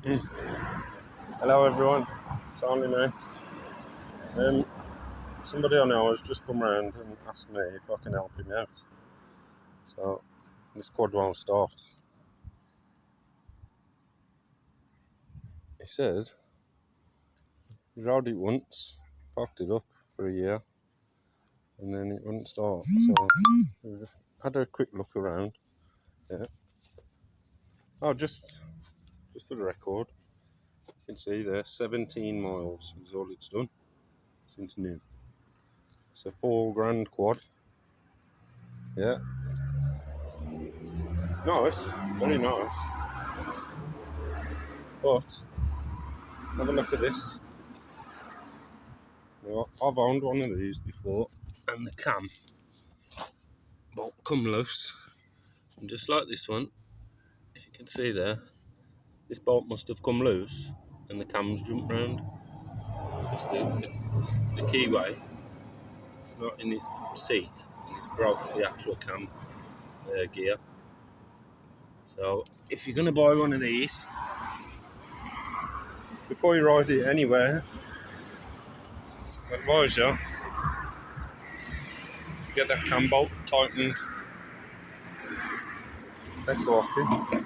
Hello everyone, it's only me. Somebody I know has just come round and asked me if I can help him out. So this quad won't start. He says he rode it once, parked it up for a year, and then it wouldn't start. So we've had a quick look around. Yeah. Oh, just for the record, you can see there 17 miles is all it's done since new. It's a £4,000 quad. Yeah, nice, very nice. But have a look at this. Now, I've owned one of these before, and the cam bolt come loose. And just like this one, if you can see there, this bolt must have come loose, and the cam's jumped round. It's the keyway. It's not in its seat, and it's broke the actual cam gear. So, if you're going to buy one of these, before you ride it anywhere, I advise you to get that cam bolt tightened. Thanks for watching.